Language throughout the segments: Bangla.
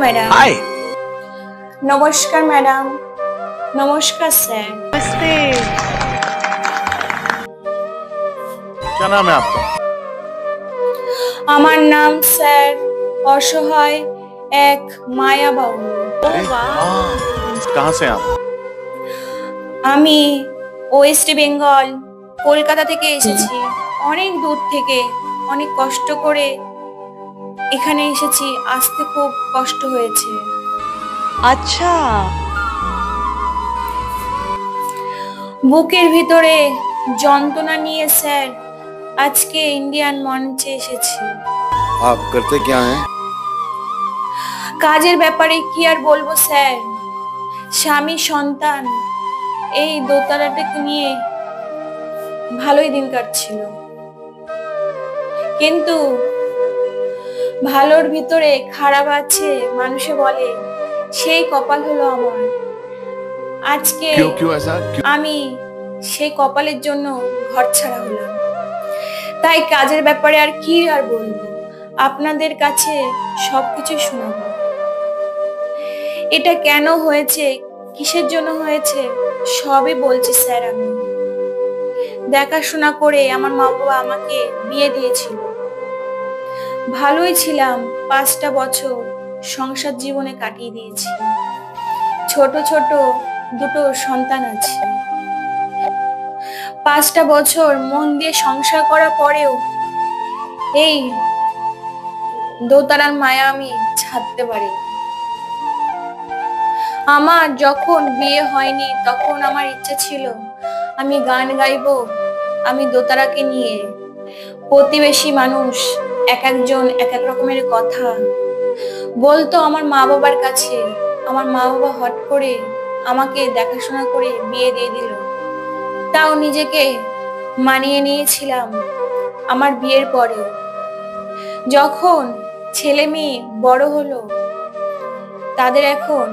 मैडम। हाय। नमस्कार मैडम। नमस्कार सर। नमस्ते। क्या नाम है आपका? আমার নাম স্যার অসহায় এক মায়া বাবু। कहाँ से आप? আমি ওয়েস্ট বেঙ্গল কলকাতা থেকে এসেছি, অনেক দূর থেকে, অনেক কষ্ট করে এখানে এসেছি, আসতে খুব কষ্ট হয়েছে। अच्छा। বুকের ভিতরে যন্ত্রণা নিয়ে স্যার আজকে ইন্ডিয়ান মঞ্চে এসেছি। आप करते क्या हैं? কাজের ব্যাপারে কি আর বলবো স্যার, স্বামী সন্তান এই দোতলাটাকে নিয়ে ভালোই দিন কাটছিল, কিন্তু ভালোর ভিতরে খারাপ আছে মানুষে বলে, সেই কপাল হলো আমার। আজকে क्यों ऐसा? আমি সেই কপালের জন্য ঘর ছাড়া হলাম। তাই কাজের ব্যাপারে আর কি আর বলবো, আপনাদের কাছে সবকিছু শোনাবো। এটা কেন হয়েছে, কিসের জন্য হয়েছে, সবই বলছি স্যার। আমি দেখাশোনা করে আমার মা বাবা আমাকে বিয়ে দিয়েছিল, ভালোই ছিলাম, 5টা বছর সংসার জীবনে কাটিয়ে দিয়েছি। ছোট ছোট দুটো সন্তান আছে। 5টা বছর মন দিয়ে সংসার করার পরেও এই দোতারার মায়া আমি ছাড়তে পারি। আমার যখন বিয়ে হয়নি তখন আমার ইচ্ছা ছিল আমি গান গাইবো, আমি দোতারাকে নিয়ে। প্রতিবেশী মানুষ এক একজন এক এক রকমের কথা বলতো আমার মা বাবার কাছে। আমার মা বাবা হট করে আমাকে দেখাশোনা করে বিয়ে দিয়ে দিল, তাও নিজেকে মানিয়ে নিয়েছিলাম। আমার বিয়ের পরেও যখন ছেলে মেয়ে বড় হলো, তাদের এখন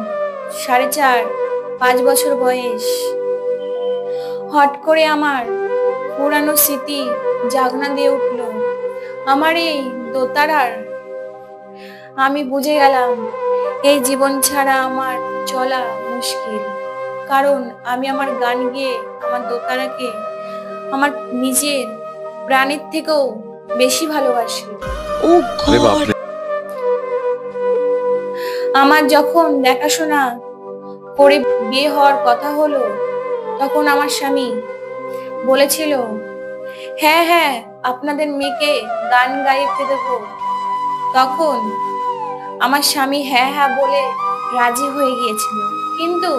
4.5-5 বছর বয়স, হট করে আমার পুরানো স্মৃতি জাগনা দিয়ে উঠলো আমার এই দোতারার। আমি বুঝে গেলাম এই জীবন ছাড়া আমার চলা মুশকিল, কারণ আমি আমার গান গেয়ে আমার দোতারাকে আমার নিজের প্রাণের থেকেও বেশি ভালোবাসি। ओ गॉड। আমার যখন দেখাশোনা করে বিয়ে হওয়ার কথা হলো, তখন আমার স্বামী বলেছিল, হ্যাঁ হ্যাঁ আপনাদের মেয়েকে গান গাইতে দেবো। তখন আমার স্বামী হ্যাঁ হ্যাঁ বলে রাজি হয়ে গিয়েছিল, কিন্তু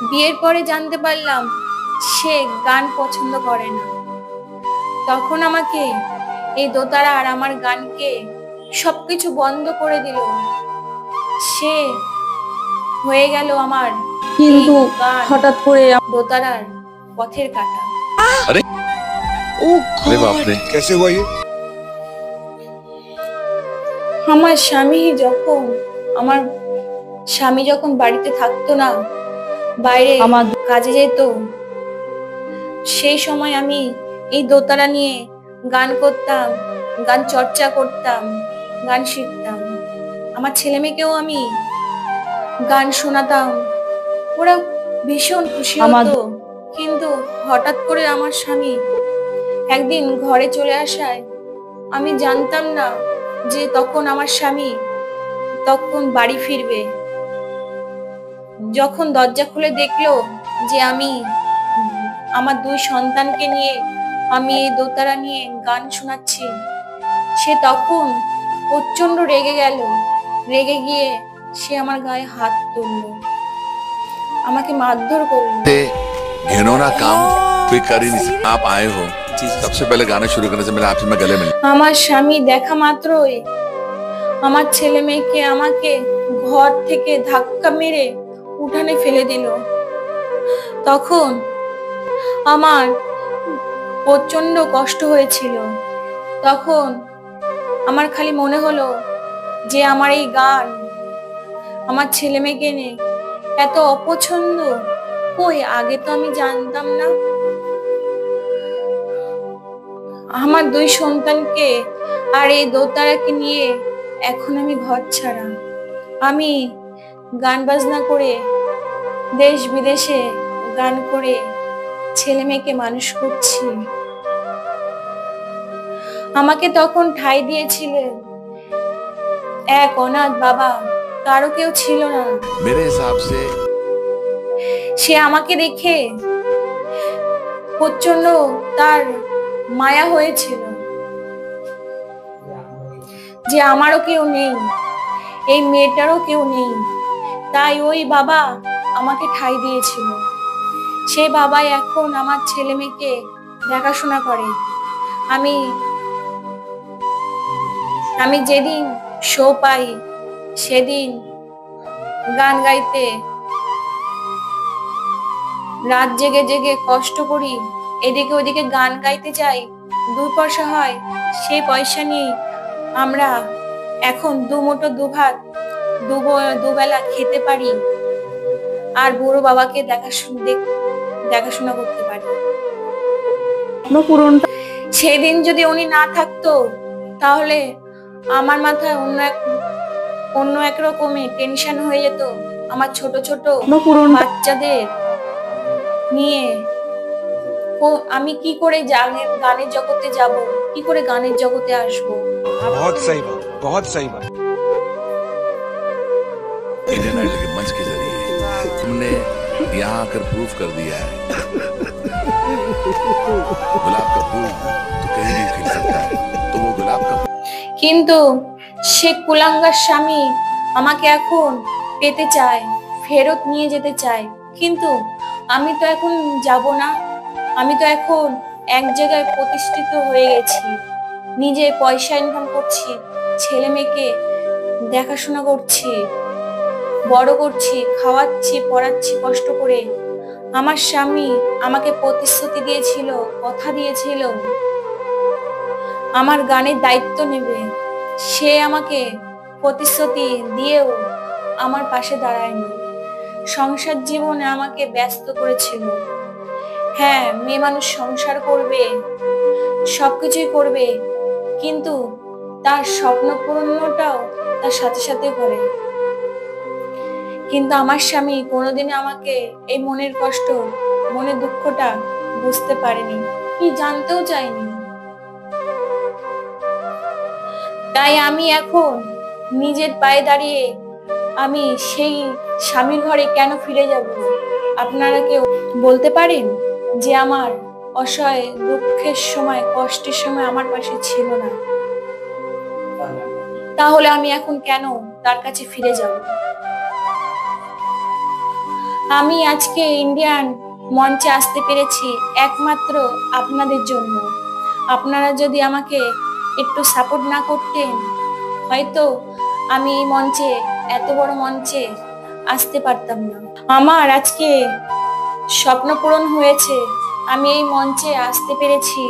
বিয়ের পরে জানতে পারলাম সে গান পছন্দ করে না। তখন আমাকে এই দোতারা আর আমার গানকে সবকিছু বন্ধ করে দিল। সে হয়ে গেল আমার কিন্তু এই গান হঠাৎ করে দোতারার পথের কাঁটা। ओ अरे बाप गॉड। रे, कैसे हुआ ये? আমার স্বামী যখন বাড়িতে থাকতো না, বাইরে আমার কাজে যেত, সেই সময় আমি এই দোতারা নিয়ে গান করতাম, গান চর্চা করতাম, গান শিখতাম। আমার ছেলে মেয়েকেও আমি গান শোনাতাম, ওরা ভীষণ খুশি হতো। কিন্তু হঠাৎ করে আমার স্বামী একদিন ঘরে চলে আসায় আমি জানতাম না যে তখন আমার স্বামী তখন বাড়ি ফিরবে। যখন দরজা খুলে দেখলো যে আমি আমার 2 সন্তানকে নিয়ে আমি এই দোতারা নিয়ে গান শোনাচ্ছি, সে তখন প্রচন্ড রেগে গেল। রেগে গিয়ে সে আমার গায়ে হাত তুললো, আমাকে মারধর করলো। घिनौना काम कोई कर ही नहीं सकता। आप आए हो, सबसे पहले गाना शुरू करने से पहले आपसे मैं गले मिल। আমার স্বামী দেখা মাত্রই আমার ছেলে মেয়েকে আমাকে ঘর থেকে ধাক্কা মেরে উঠানে ফেলে দিল। তখন আমার প্রচন্ড কষ্ট হয়েছিল। তখন আমার খালি মনে হলো যে আমার এই গান আমার ছেলে মেয়েকে নিয়ে এত অপছন্দ, কই আগে তো আমি জানতাম না। আমার 2 সন্তানকে আর এই দোতারাকে নিয়ে এখন আমি ঘর ছাড়া। আমি গান বাজনা করে দেশ বিদেশে গান করে ছেলে মেয়েকে মানুষ করছি। আমাকে তখন ঠাঁই দিয়েছিলেন এক অনাথ বাবা, কারো কেউ ছিল না। मेरे हिसाब से সে আমাকে দেখে প্রচন্ড তার মায়া হয়েছিল যে আমারও কেউ নেই, এই মেয়েটারও কেউ নেই, তাই ওই বাবা আমাকে ঠাঁই দিয়েছিল। সে বাবাই এখন আমার ছেলে মেয়েকে দেখাশোনা করে। আমি যেদিন শো পাই সেদিন গান গাইতে রাত জেগে জেগে কষ্ট করি, এদিকে ওদিকে গান গাইতে যাই, 2 পয়সা হয়, সেই পয়সা নিয়ে আমরা এখন 2 মুঠো 2 ভাত দুবেলা খেতে পারি, আর বুড়ো বাবাকে দেখাশোনা করতে পারি। সেদিন যদি উনি না থাকতো তাহলে আমার মাথায় অন্য এক রকমের টেনশন হয়ে যেত। আমার ছোট ছোট বাচ্চাদের নিয়ে আমি কি করে গানের জগতে যাব, কি করে গানের জগতে আসবো। बहुत सही बात, बहुत सही बात। इंडियन आइडल के मंच के जरिए तुमने यहाँ आकर प्रूव कर दिया है गुलाब का फूल तो कहीं भी खिल सकता है, तो वो गुलाब का কিন্তু সে কুলাঙ্গার স্বামী আমাকে এখন পেতে চায়, ফেরত নিয়ে যেতে চায়। কিন্তু আমি তো এখন যাব না, আমি তো এখন এক জায়গায় প্রতিষ্ঠিত হয়ে গেছি, নিজে পয়সা ইনকাম করছি, ছেলে মেয়েকে দেখাশোনা করছি, বড় করছি, খাওয়াচ্ছি, পড়াচ্ছি কষ্ট করে। আমার স্বামী আমাকে প্রতিশ্রুতি দিয়েছিল, কথা দিয়েছিল আমার গানের দায়িত্ব নেবে। সে আমাকে প্রতিশ্রুতি দিয়েও আমার পাশে দাঁড়ায়নি, সংসার জীবনে আমাকে ব্যস্ত করেছিল। হ্যাঁ, মেয়ে মানুষ সংসার করবে, সবকিছুই করবে, কিন্তু তার স্বপ্ন পূরণটাও তার সাথে সাথে করে। কিন্তু আমার স্বামী কোনোদিন আমাকে এই মনের কষ্ট, মনের দুঃখটা বুঝতে পারেনি, কি জানতেও চাইনি। তাই আমি এখন নিজের পায়ে দাঁড়িয়ে আমি সেই স্বামীর ঘরে কেন ফিরে যাব? আপনারা কেউ বলতে পারেন যে আমার অসহায় দুঃখের সময়, কষ্টের সময় আমার পাশে ছিল না, তাহলে আমি এখন কেন তার কাছে ফিরে যাব? আমি আজকে ইন্ডিয়ান মঞ্চে আসতে পেরেছি একমাত্র আপনাদের জন্য। আপনারা যদি আমাকে একটু সাপোর্ট না করতেন, হয়তো আমি এই মঞ্চে, এত বড় মঞ্চে আসতে পারতাম না। আমার আজকে স্বপ্ন পূরণ হয়েছে, আমি এই মঞ্চে আসতে পেরেছি।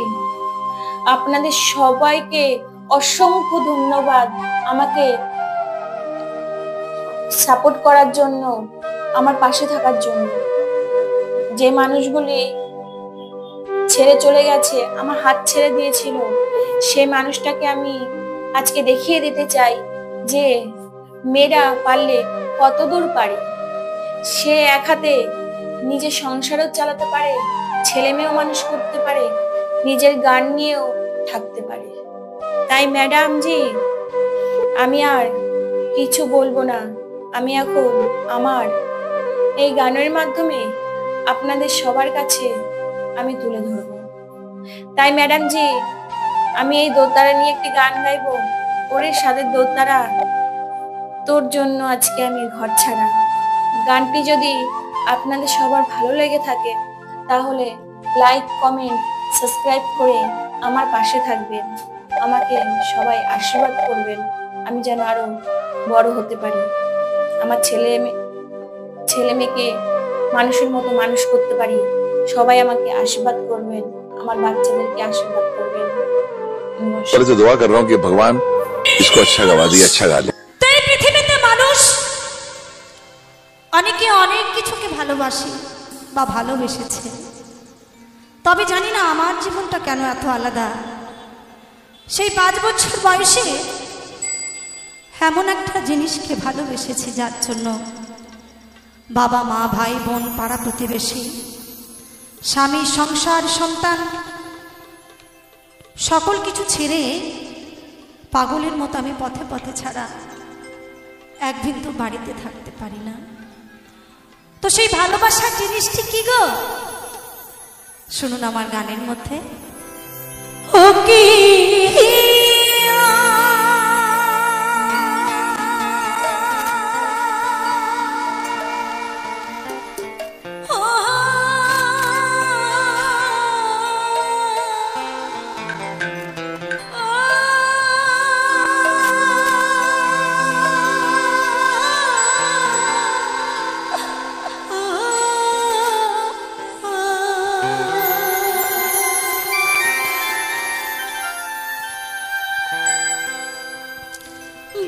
আপনাদের সবাইকে অসংখ্য ধন্যবাদ আমাকে সাপোর্ট করার জন্য, আমার পাশে থাকার জন্য। যে মানুষগুলি ছেড়ে চলে গেছে, আমার হাত ছেড়ে দিয়েছিল, সেই মানুষটাকে আমি আজকে দেখিয়ে দিতে চাই যে মেয়েরা পারলে কত দূর পারে। সে এক হাতে নিজের সংসারও চালাতে পারে, ছেলে মেয়েও মানুষ করতে পারে, নিজের গান নিয়েও থাকতে পারে। তাই ম্যাডাম জি, আমি আর কিছু বলবো না, আমি এখন আমার এই গানের মাধ্যমে আপনাদের সবার কাছে আমি তুলে ধরবো। তাই ম্যাডাম জি, আমি এই দোতারা নিয়ে একটি গান গাইবো। ওরে সাথে দোতারা, তোর জন্য আজকে আমি ঘর ছাড়া। গানটি যদি আপনাদের সবার ভালো লেগে থাকে তাহলে লাইক, কমেন্ট, সাবস্ক্রাইব করে আমার পাশে থাকবেন, আমাকে সবাই আশীর্বাদ করবেন, আমি যেন আরো বড় হতে পারি, আমার ছেলে মেয়েকে মানুষের মতো মানুষ করতে পারি। সবাই আমাকে আশীর্বাদ করবেন, আমার বাচ্চাদেরকে আশীর্বাদ करবেন। पहले तो दुआ कर रहा हूँ कि भगवान इसको अच्छा गवा दिए, अच्छा गा ले। তো এই পৃথিবীতে মানুষ অনেকে অনেক কিছুকে ভালোবাসে বা ভালোবেসেছে, তবে জানি না আমার জীবনটা কেন এত আলাদা। সেই 5 বছর বয়সে এমন একটা জিনিসকে ভালোবেসেছি যার জন্য বাবা মা ভাই বোন পাড়া প্রতিবেশী স্বামী সংসার সন্তান সকল কিছু ছেড়ে পাগলের মতো আমি পথে পথে ছাড়া এক বিন্দু বাড়িতে থাকতে পারি না। তো সেই ভালোবাসার জিনিসটি কি গো, শুনুন আমার গানের মধ্যে। ও কি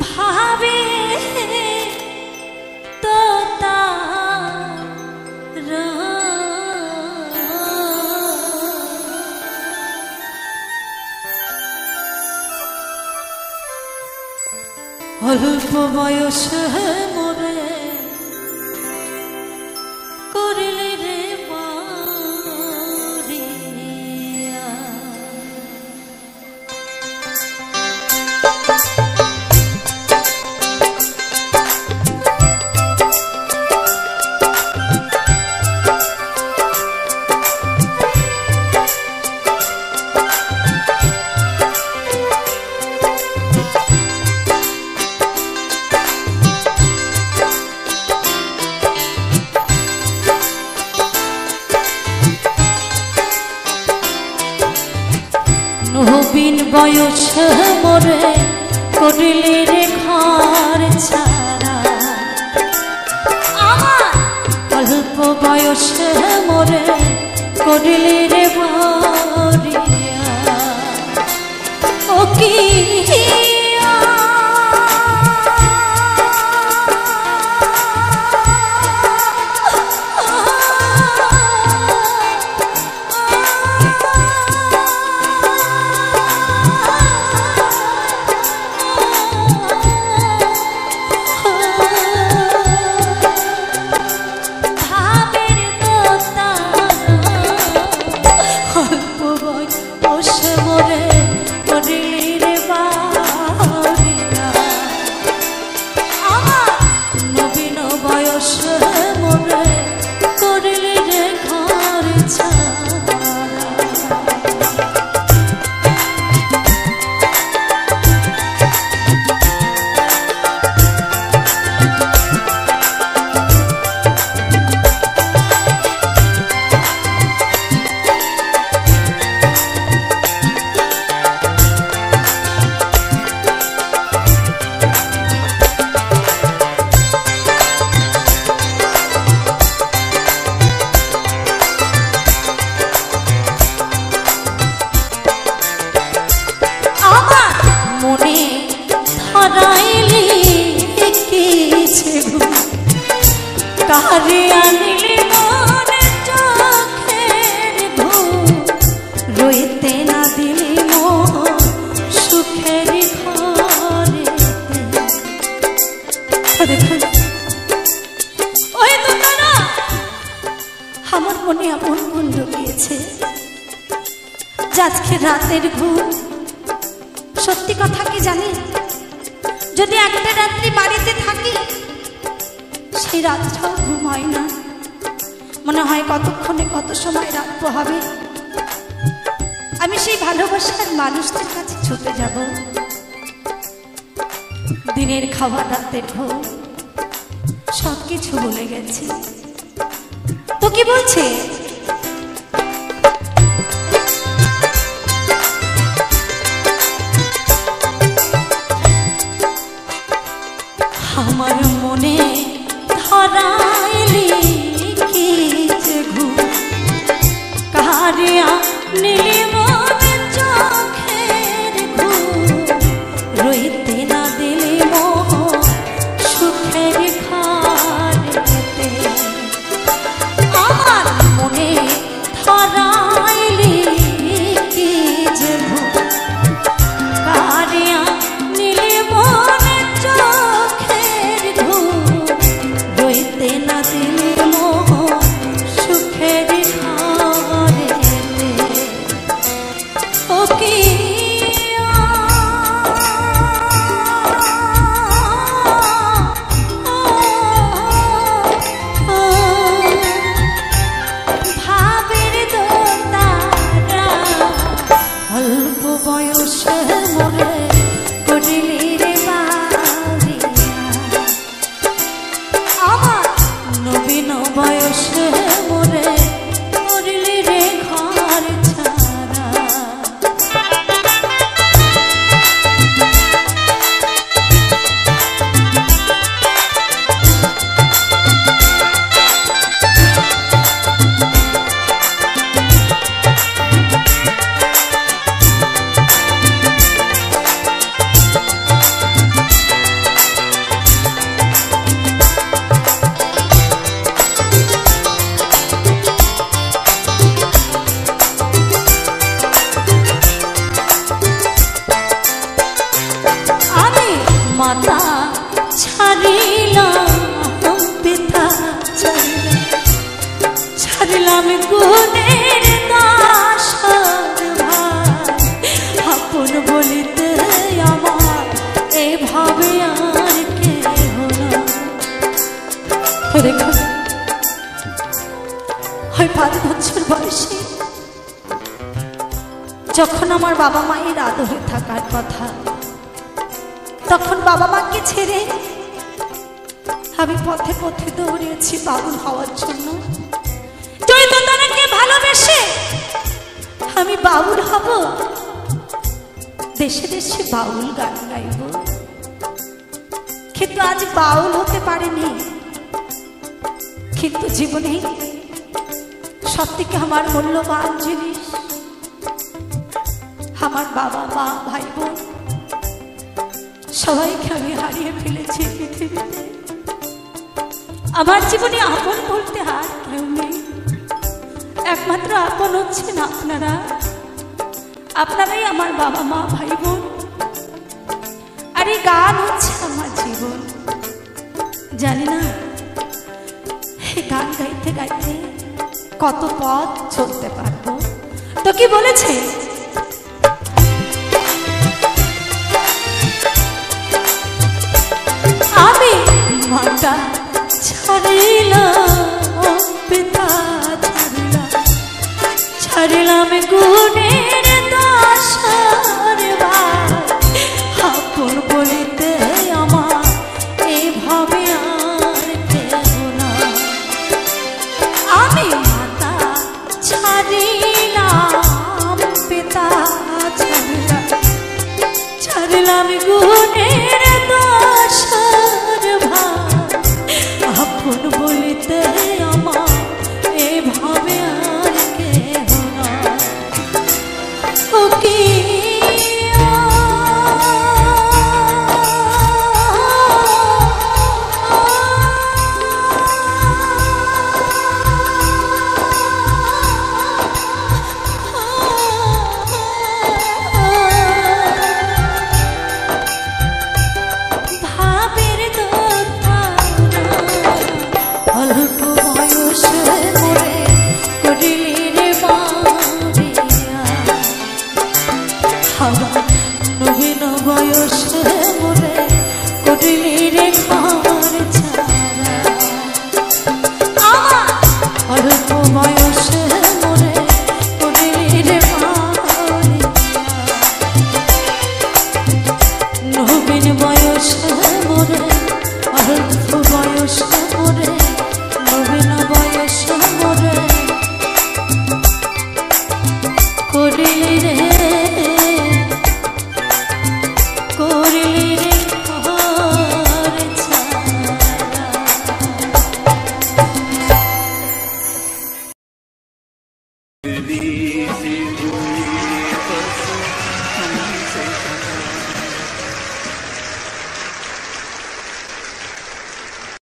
ভাবে তো তারা অল্প বয়স মরে করলে রে মারিয়া। নবীন বয়স মরে করলে রে ঘর ছাড়া, আমার অল্প বয়স মরে করলে রে মরিয়া। ও কি কারে আনিলি মনে চোখের ঘুম, রইতে না দিলি মন সুখের ঘরে। ওই তো তারা আমার মনে এমন মন ঢুকিয়েছে যে আজকে রাতের ঘুম, সত্যি কথা কি জানি, যদি একটা রাত্রি বাড়িতে থাকি সেই রাতটাও ঘুম হয় না, মনে হয় কতক্ষণে কত সময় রাত পোহাবে। আমি সেই ভালোবাসার মানুষদের কাছে ছুটে যাব, দিনের খাওয়া রাতের ঘুম সবকিছু ভুলে গেছি। তো কি বলছে, আমার মনে ধরাইলি কি যে ঘুম, কারে আনিলি মনে চোখের ঘুম, রইতে না দিলি মোহ সুখের ঘরেতে। আমার মনে বয়সে মোরে করলি রে ঘর ছাড়া। মাতা ছাড়িলাম পিতা ছাড়িলাম গুণের দাসর ভাই, আপন বলিতে আমার এভাবে আর কেহ না। দেখো হয় 5 বছর বয়সে যখন আমার বাবা মায়ের আদরে থাকার কথা, তখন বাবা মাকে ছেড়ে আমি পথে পথে দৌড়িয়েছি বাউল হওয়ার জন্য। তুই তো তাকে ভালোবেসে আমি বাউল হব, দেশে দেশে বাউল গান গাইব। কিন্তু আজ বাউল হতে পারেনি, কিন্তু জীবনে সব থেকে আমার মূল্যবান জিনিস আমার বাবা মা ভাই বোন সবাইকে আমি হারিয়ে ফেলেছি পৃথিবীতে। আমার জীবনে আপন বলতে আর কেউ নেই, একমাত্র আপন হচ্ছেন আপনারা। আপনারাই আমার বাবা মা ভাই বোন, আর এই গান হচ্ছে আমার জীবন। জানি না এই গান গাইতে গাইতে কত পথ চলতে পারবো। তো কি বলেছে, আমি মাতা ছাড়িলাম পিতা ছাড়িলাম গুণের দাসর ভাই, আপন বলিতে আমার এভাবে আর কেহ না। আমি মাতা ছাড়িলাম পিতা ছাড়িলাম গুণের দাসর ভাই, আপন বলিতে আমার এভাবে আর কেহ না। ও কি ভাবের দোতানা অল্প বয়সে মোরে করিলি রে বাউরিয়া, আমার নবীন বয়সে মোরে করিলি রে ঘর ছাড়া। আমার অল্প বয়সে মোরে করিলি রে বাউরিয়া, নবীন বয়সে মোরে অল্প বয়সে মোরে নবীন বয়সে মোরে করিলি রে ঘর ছাড়া।